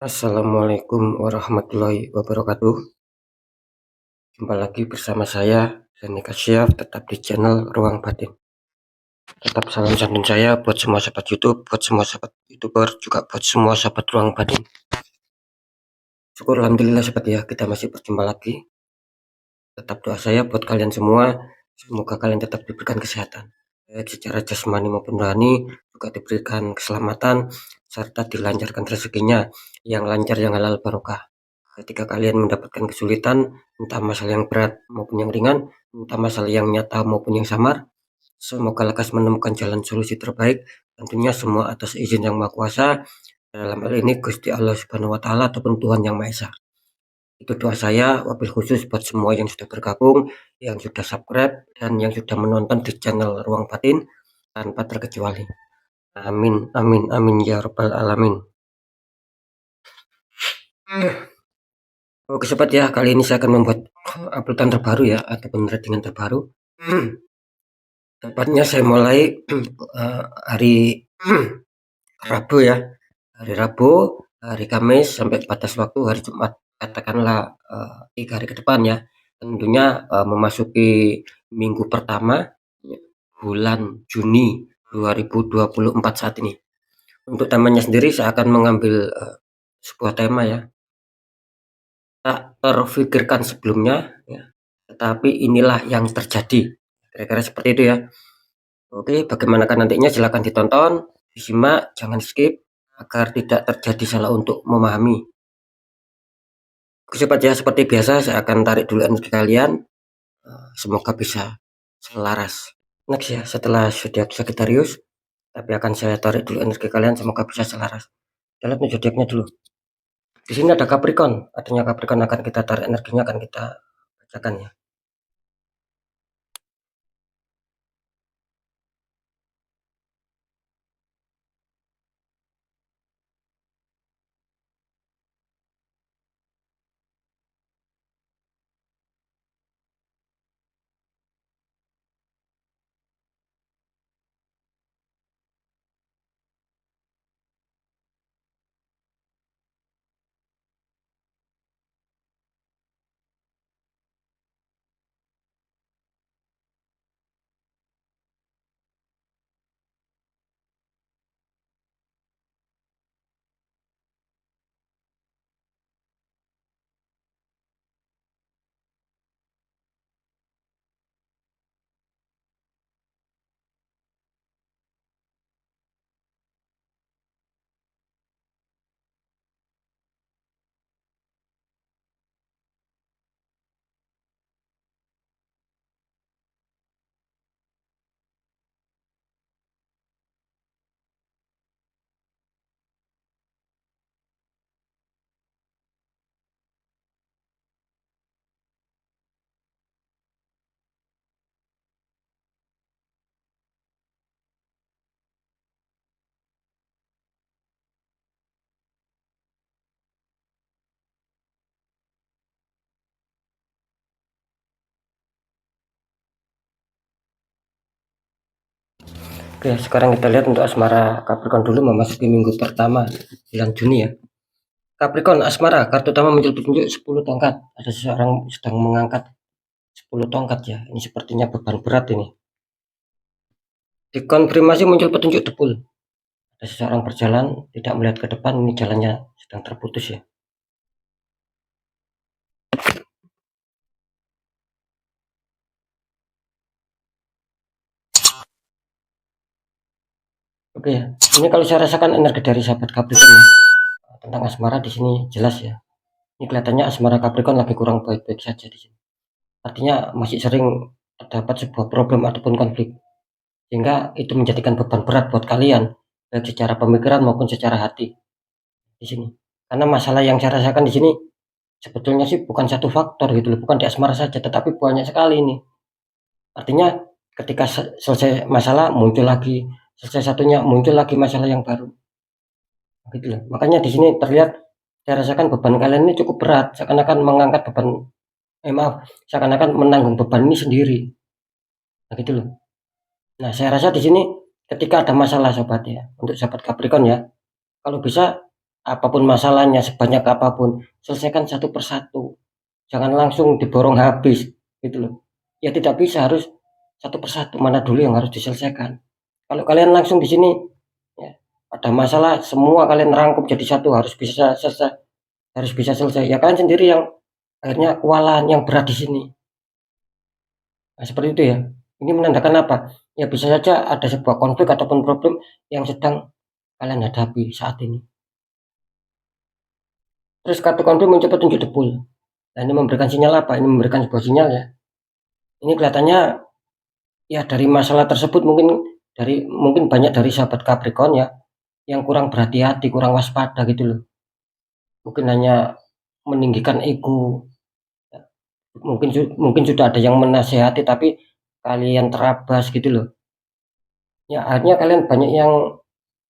Assalamualaikum warahmatullahi wabarakatuh. Jumpa lagi bersama saya, Reni Kasyaf, tetap di channel Ruang Batin. Tetap salam santun saya buat semua sahabat YouTube, buat semua sahabat YouTuber, juga buat semua sahabat Ruang Batin. Syukur alhamdulillah sahabat ya, kita masih berjumpa lagi. Tetap doa saya buat kalian semua, semoga kalian tetap diberikan kesehatan, baik secara jasmani maupun rohani, juga diberikan keselamatan, serta dilancarkan rezekinya, yang lancar, yang halal barokah. Ketika kalian mendapatkan kesulitan, entah masalah yang berat maupun yang ringan, entah masalah yang nyata maupun yang samar, semoga lekas menemukan jalan solusi terbaik, tentunya semua atas izin Yang Maha Kuasa, dalam hal ini Gusti Allah Subhanahu wa Ta'ala ataupun Tuhan Yang Maha Esa. Itu doa saya, wabil khusus buat semua yang sudah bergabung, yang sudah subscribe, dan yang sudah menonton di channel Ruang Batin tanpa terkecuali. Amin, amin, amin ya rabbal alamin. Oke sobat ya, kali ini saya akan membuat uploadan terbaru ya, ataupun ratingan terbaru. Tepatnya saya mulai hari Rabu ya, hari Rabu, hari Kamis, sampai batas waktu hari Jumat. Katakanlah 3 hari ke depan ya. Tentunya memasuki minggu pertama bulan Juni 2024 saat ini. Untuk temanya sendiri saya akan mengambil sebuah tema ya, tak terfikirkan sebelumnya ya, tetapi inilah yang terjadi. Kira-kira seperti itu ya. Oke, bagaimanakah nantinya silahkan ditonton, disimak, jangan skip agar tidak terjadi salah untuk memahami. Oke sobat ya, seperti biasa saya akan tarik dulu energi kalian, semoga bisa selaras. Next ya, setelah zodiak Sagittarius, tapi akan saya tarik dulu energi kalian, semoga bisa selaras. Kita lihat nih zodiaknya dulu. Di sini ada Capricorn, artinya Capricorn akan kita tarik energinya, akan kita bacakan ya. Oke, sekarang kita lihat untuk asmara Capricorn dulu, memasuki minggu pertama bulan Juni ya. Capricorn asmara, kartu utama muncul petunjuk 10 tongkat. Ada seseorang sedang mengangkat 10 tongkat ya. Ini sepertinya beban berat ini. Dikonfirmasi muncul petunjuk debul. Ada seseorang berjalan tidak melihat ke depan, ini jalannya sedang terputus ya. Oke ya. Ini kalau saya rasakan energi dari sahabat Capricorn ya, tentang asmara di sini jelas ya. Ini kelihatannya asmara Capricorn lagi kurang baik-baik saja di sini. Artinya masih sering terdapat sebuah problem ataupun konflik, sehingga itu menjadikan beban berat buat kalian, baik secara pemikiran maupun secara hati di sini. Karena masalah yang saya rasakan di sini sebetulnya sih bukan satu faktor gitu loh, bukan di asmara saja, tetapi banyak sekali ini. Artinya ketika selesai masalah muncul lagi, selesai satunya muncul lagi masalah yang baru. Gitu loh. Makanya di sini terlihat saya rasakan beban kalian ini cukup berat, seakan-akan mengangkat beban, seakan-akan menanggung beban ini sendiri. Nah, gitu loh. Nah, saya rasa di sini ketika ada masalah sobat ya, untuk sahabat Capricorn ya, kalau bisa apapun masalahnya, sebanyak apapun, selesaikan satu persatu. Jangan langsung diborong habis, gitu loh. Ya tidak bisa, harus satu persatu, mana dulu yang harus diselesaikan. Kalau kalian langsung di sini, ya, ada masalah semua kalian rangkum jadi satu, harus bisa selesai, harus bisa selesai. Ya kalian sendiri yang akhirnya kewalahan, yang berat di sini. Nah, seperti itu ya. Ini menandakan apa? Ya bisa saja ada sebuah konflik ataupun problem yang sedang kalian hadapi saat ini. Terus kartu konflik muncul petunjuk debul. Nah, ini memberikan sinyal apa? Ini memberikan sebuah sinyal ya. Ini kelihatannya ya dari masalah tersebut mungkin banyak dari sahabat Capricorn ya yang kurang berhati-hati, kurang waspada gitu loh. Mungkin hanya meninggikan ego. Mungkin sudah ada yang menasehati tapi kalian terabas gitu loh. Ya akhirnya kalian banyak yang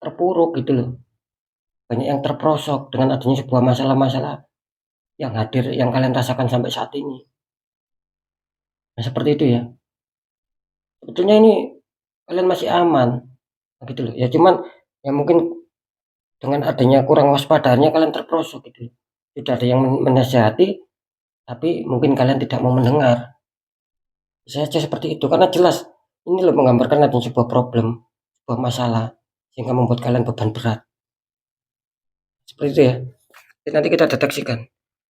terpuruk gitu loh. Banyak yang terperosok dengan adanya sebuah masalah-masalah yang hadir yang kalian rasakan sampai saat ini. Nah, seperti itu ya. Sebetulnya ini kalian masih aman gitu loh. Ya cuman ya mungkin dengan adanya kurang waspadaannya kalian terperosok gitu. Tidak ada yang menasihati tapi mungkin kalian tidak mau mendengar. Bisa saja seperti itu karena jelas ini loh menggambarkan adanya sebuah problem, sebuah masalah sehingga membuat kalian beban berat. Seperti itu ya. Jadi nanti kita deteksikan.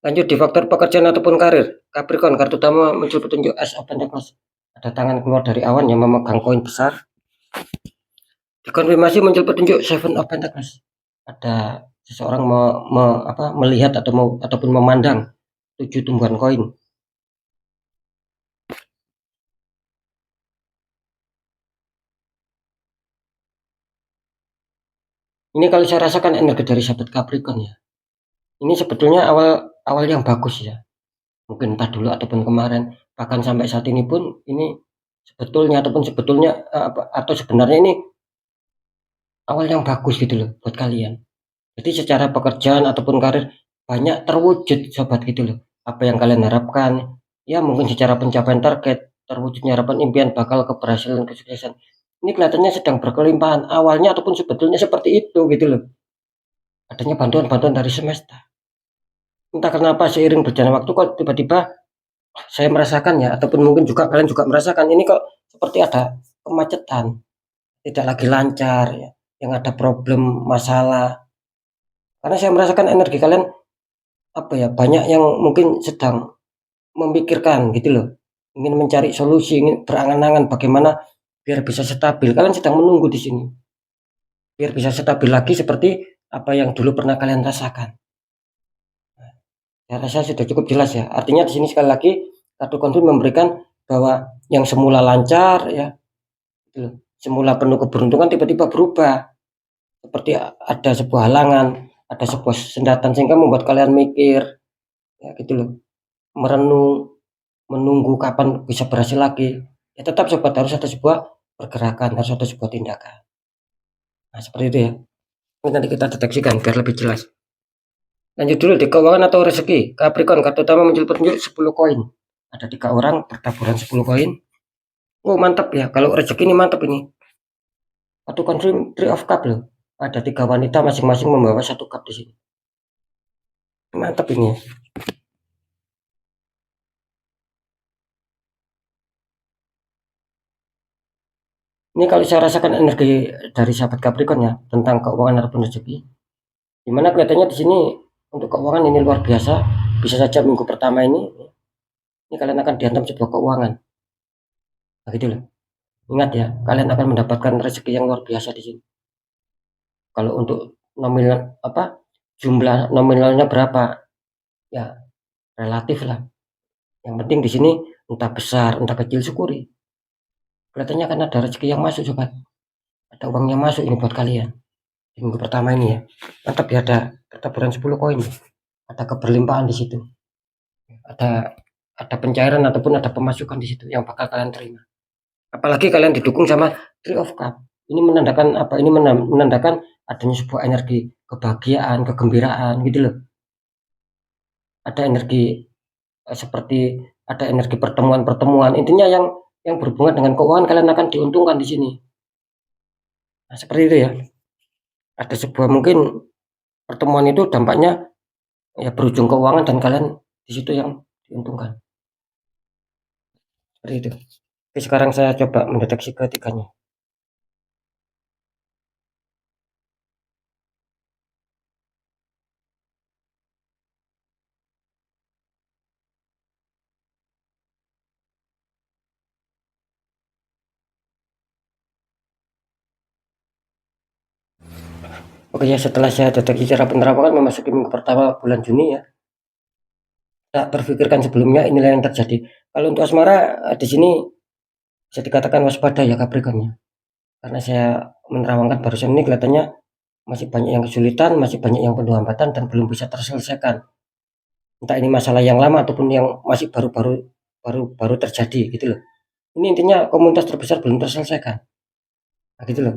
Lanjut di faktor pekerjaan ataupun karir. Capricorn, kartu utama muncul petunjuk Ace of Pentacles. Ada tangan keluar dari awan yang memegang koin besar. Dikonfirmasi muncul petunjuk Seven of Pentacles. Ada seseorang melihat ataupun memandang 7 tumbuhan koin. Ini kalau saya rasakan energi dari sahabat Capricorn ya. Ini sebetulnya awal yang bagus ya. Mungkin entah dulu ataupun kemarin, bahkan sampai saat ini pun ini sebetulnya atau sebenarnya ini awal yang bagus gitu loh buat kalian. Jadi secara pekerjaan ataupun karir banyak terwujud sobat gitu loh. Apa yang kalian harapkan, ya mungkin secara pencapaian target, terwujudnya harapan impian bakal keberhasilan kesuksesan. Ini kelihatannya sedang berkelimpahan awalnya ataupun sebetulnya seperti itu gitu loh. Adanya bantuan-bantuan dari semesta. Entah kenapa seiring berjalan waktu kok tiba-tiba saya merasakan ya ataupun mungkin juga kalian juga merasakan ini kok seperti ada kemacetan, tidak lagi lancar ya, yang ada problem, masalah. Karena saya merasakan energi kalian banyak yang mungkin sedang memikirkan gitu loh. Ingin mencari solusi, ingin berangan-angan bagaimana biar bisa stabil. Kalian sedang menunggu di sini. Biar bisa stabil lagi seperti apa yang dulu pernah kalian rasakan. Saya rasa sudah cukup jelas ya. Artinya di sini sekali lagi kartu konflik memberikan bahwa yang semula lancar ya, gitu, semula penuh keberuntungan tiba-tiba berubah. Seperti ada sebuah halangan, ada sebuah sendatan sehingga membuat kalian mikir ya gitu loh. Merenung, menunggu kapan bisa berhasil lagi. Ya tetap sobat harus ada sebuah pergerakan, harus ada sebuah tindakan. Nah, seperti itu ya. Ini nanti kita deteksikan biar lebih jelas. Lanjut dulu di keuangan atau rezeki. Capricorn, kartu utama muncul petunjuk 10 koin. Ada 3 orang pertaburan 10 koin. Oh, mantap ya. Kalau rezeki ini mantap ini. Kartu confirm 3 of cup loh. Ada 3 wanita masing-masing membawa 1 cup di sini. Mantap ini ya. Ini kalau saya rasakan energi dari sahabat Capricorn ya tentang keuangan ataupun rezeki. Dimana kelihatannya di sini untuk keuangan ini luar biasa. Bisa saja minggu pertama ini kalian akan dihantam sebuah keuangan. Nah, gitu loh. Ingat ya, kalian akan mendapatkan rezeki yang luar biasa di sini. Kalau untuk nominal jumlah nominalnya berapa? Ya, relatif lah. Yang penting di sini entah besar, entah kecil syukuri. Kelihatannya akan ada rezeki yang masuk sobat. Ada uang yang masuk ini buat kalian. Di minggu pertama ini ya. Mantap ya, ada pertaburan 10 koin. Ada keberlimpahan di situ. Ada pencairan ataupun ada pemasukan di situ yang bakal kalian terima. Apalagi kalian didukung sama Three of Cup. Ini menandakan apa? Ini menandakan adanya sebuah energi kebahagiaan, kegembiraan gitu loh. Ada energi seperti ada energi pertemuan-pertemuan. Intinya yang berhubungan dengan keuangan kalian akan diuntungkan di sini. Nah, seperti itu ya. Ada sebuah mungkin pertemuan itu dampaknya ya berujung keuangan dan kalian di situ yang diuntungkan. Seperti itu. Oke, sekarang saya coba mendeteksi ketiganya. Oke ya, setelah saya deteksi cara penerawangan memasuki minggu pertama bulan Juni ya, tak terfikirkan sebelumnya inilah yang terjadi. Kalau untuk asmara di sini bisa dikatakan waspada ya Capricorn ya. Karena saya menerawangkan barusan ini kelihatannya masih banyak yang kesulitan, masih banyak yang penuh hambatan dan belum bisa terselesaikan. Entah ini masalah yang lama ataupun yang masih baru terjadi gitu loh. Ini intinya komunitas terbesar belum terselesaikan. Nah, gitu loh.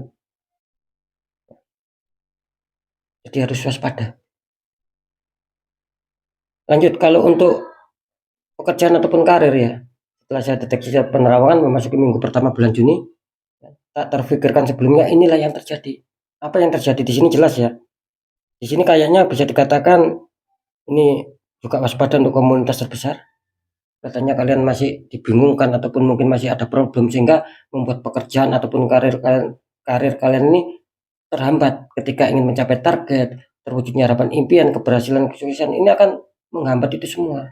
Jadi harus waspada. Lanjut kalau untuk pekerjaan ataupun karir ya. Setelah saya deteksi penerawangan memasuki minggu pertama bulan Juni, tak terfikirkan sebelumnya inilah yang terjadi. Apa yang terjadi di sini jelas ya. Di sini kayaknya bisa dikatakan ini juga waspada untuk komunitas terbesar. Katanya kalian masih dibingungkan ataupun mungkin masih ada problem sehingga membuat pekerjaan ataupun karir kalian ini terhambat ketika ingin mencapai target, terwujudnya harapan impian, keberhasilan, kesuksesan ini akan menghambat itu semua.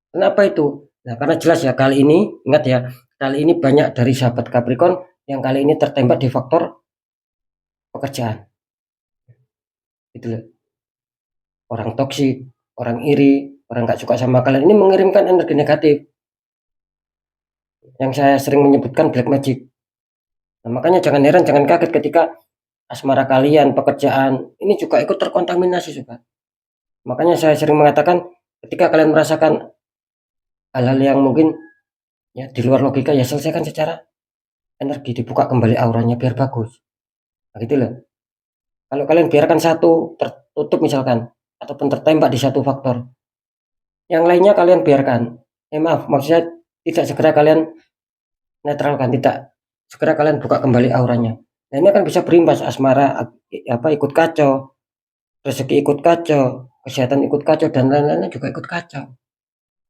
Kenapa itu? Nah, karena jelas ya kali ini, ingat ya, kali ini banyak dari sahabat Capricorn yang kali ini tertembak di faktor pekerjaan. Gitu loh. Orang toksik, orang iri, orang gak suka sama kalian ini mengirimkan energi negatif. Yang saya sering menyebutkan black magic. Nah, makanya jangan heran, jangan kaget ketika asmara kalian, pekerjaan ini juga ikut terkontaminasi juga. Makanya saya sering mengatakan ketika kalian merasakan hal-hal yang mungkin ya di luar logika ya selesaikan secara energi, dibuka kembali auranya biar bagus. Nah, gitu loh. Kalau kalian biarkan satu tertutup misalkan ataupun tertembak di satu faktor, yang lainnya kalian biarkan. Maaf, maksudnya tidak segera kalian netralkan, tidak segera kalian buka kembali auranya. Nah, ini akan bisa berimbas asmara ikut kacau, rezeki ikut kacau, kesehatan ikut kacau dan lain-lainnya juga ikut kacau.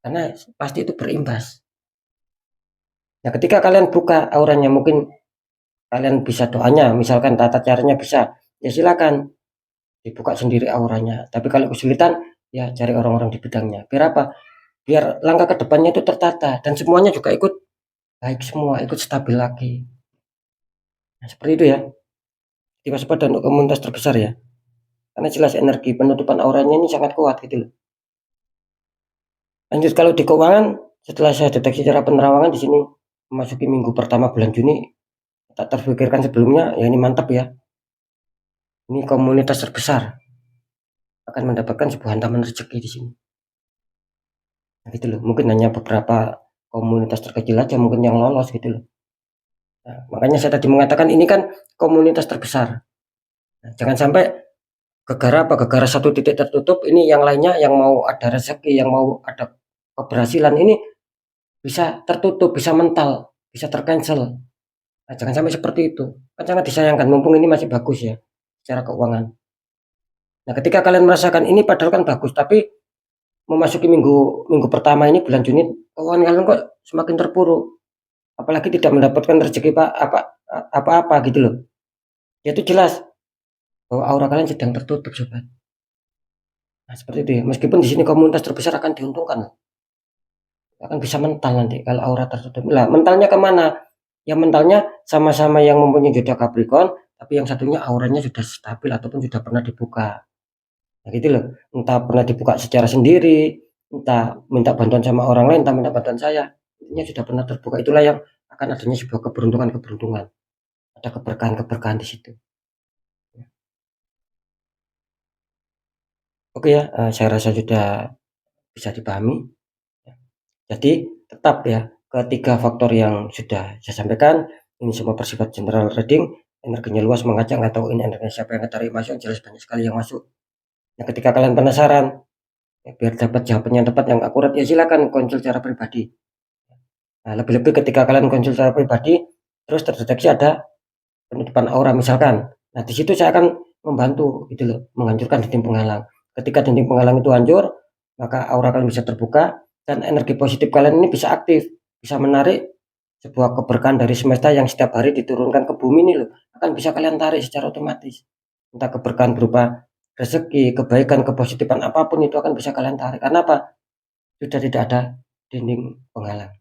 Karena pasti itu berimbas. Nah, ketika kalian buka auranya mungkin kalian bisa doanya, misalkan tata caranya bisa, ya silakan dibuka sendiri auranya. Tapi kalau kesulitan, ya cari orang-orang di bidangnya. Biar apa? Biar langkah ke depannya itu tertata dan semuanya juga ikut baik semua, ikut stabil lagi. Nah, seperti itu ya. Diwaspada untuk komunitas terbesar ya. Karena jelas energi penutupan auranya ini sangat kuat gitu loh. Lanjut kalau di keuangan, setelah saya deteksi cara penerawangan di sini memasuki minggu pertama bulan Juni, tak terfikirkan sebelumnya, ya ini mantap ya. Ini komunitas terbesar akan mendapatkan sebuah hantaman rezeki di sini. Nah, gitu loh. Mungkin hanya beberapa komunitas terkecil aja mungkin yang lolos gitu loh. Nah, makanya saya tadi mengatakan ini kan komunitas terbesar. Nah, jangan sampai gegara satu titik tertutup, ini yang lainnya yang mau ada rezeki, yang mau ada keberhasilan ini bisa tertutup, bisa mental, bisa tercancel. Nah, jangan sampai seperti itu. Kan sangat disayangkan mumpung ini masih bagus ya secara keuangan. Nah, ketika kalian merasakan ini padahal kan bagus, tapi memasuki minggu pertama ini bulan Juni keuangan kalian kok semakin terpuruk. Apalagi tidak mendapatkan rezeki apa-apa gitu loh. Ya itu jelas bahwa aura kalian sedang tertutup sobat. Nah, seperti itu ya. Meskipun di sini komunitas terbesar akan diuntungkan, akan bisa mental nanti kalau aura tertutup. Lah, mentalnya kemana? Ya mentalnya sama-sama yang mempunyai jodoh Capricorn, tapi yang satunya auranya sudah stabil ataupun sudah pernah dibuka. Nah, gitu loh. Entah pernah dibuka secara sendiri, entah minta bantuan sama orang lain, entah minta bantuan saya. Ini sudah pernah terbuka. Itulah yang akan adanya sebuah keberuntungan. Ada keberkahan di situ. Oke ya, saya rasa sudah bisa dipahami. Jadi tetap ya, ketiga faktor yang sudah saya sampaikan, ini semua bersifat general reading, energinya luas mengajak, nggak tahu ini energi siapa yang tarik masuk, jelas banyak sekali yang masuk. Nah, ketika kalian penasaran, ya, biar dapat jawaban yang tepat, yang akurat, ya silakan konsul secara pribadi. Nah, lebih-lebih ketika kalian konsul secara pribadi, terus terdeteksi ada penutupan aura misalkan. Nah, di situ saya akan membantu gitu loh, menghancurkan dinding penghalang. Ketika dinding penghalang itu hancur, maka aura kalian bisa terbuka dan energi positif kalian ini bisa aktif, bisa menarik sebuah keberkahan dari semesta yang setiap hari diturunkan ke bumi ini loh, akan bisa kalian tarik secara otomatis. Entah keberkahan berupa rezeki, kebaikan, kepositifan apapun itu akan bisa kalian tarik. Karena apa? Sudah tidak ada dinding penghalang.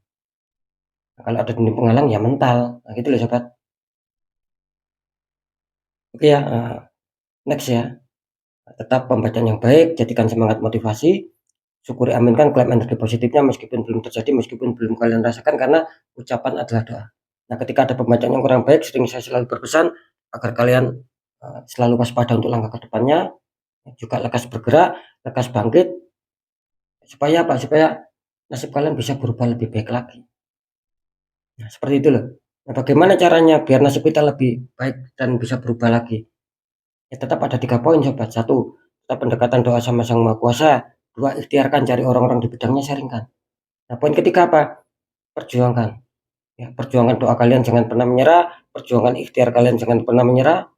Nah, kalau ada dinding penghalang ya mental. Nah, gitu loh sobat. Oke ya, next ya. Tetap pembacaan yang baik, jadikan semangat motivasi, syukuri aminkan klaim energi positifnya meskipun belum terjadi, meskipun belum kalian rasakan karena ucapan adalah doa. Nah, ketika ada pembacaan yang kurang baik, sering saya selalu berpesan agar kalian selalu waspada untuk langkah ke depannya, juga lekas bergerak, lekas bangkit, supaya apa? Supaya nasib kalian bisa berubah lebih baik lagi. Nah, seperti itu loh. Nah, bagaimana caranya biar nasib kita lebih baik dan bisa berubah lagi? Ya tetap ada 3 poin sobat. 1, tetap pendekatan doa sama Sang Maha Kuasa. 2, ikhtiarkan cari orang-orang di bidangnya, sharingkan. Nah, poin ketiga apa? Perjuangkan. Ya, perjuangkan doa kalian jangan pernah menyerah, perjuangkan ikhtiar kalian jangan pernah menyerah.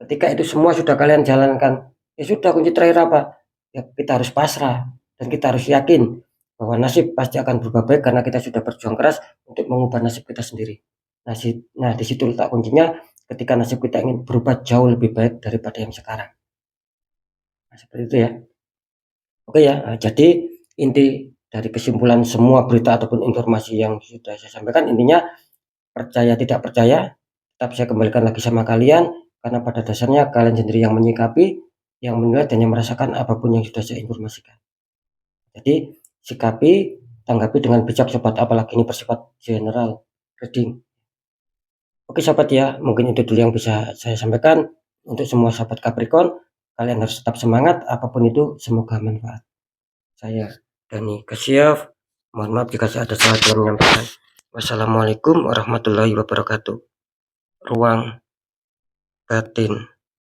Ketika itu semua sudah kalian jalankan, ya sudah kunci terakhir apa? Ya kita harus pasrah dan kita harus yakin bahwa nasib pasti akan berubah baik karena kita sudah berjuang keras untuk mengubah nasib kita sendiri. Nah, di situ letak kuncinya ketika nasib kita ingin berubah jauh lebih baik daripada yang sekarang. Nah, seperti itu ya. Oke ya, jadi inti dari kesimpulan semua berita ataupun informasi yang sudah saya sampaikan intinya percaya tidak percaya tetap saya kembalikan lagi sama kalian karena pada dasarnya kalian sendiri yang menyikapi, yang menilai dan yang merasakan apapun yang sudah saya informasikan. Jadi sikapi, tanggapi dengan bijak sobat, apalagi ini bersifat general reading. Oke sobat ya, mungkin itu dulu yang bisa saya sampaikan untuk semua sahabat Capricorn. Kalian harus tetap semangat, apapun itu semoga manfaat. Saya Dani Kasyaf, mohon maaf jika saya ada salah dalam menyampaikan. Wassalamualaikum warahmatullahi wabarakatuh. Ruang batin.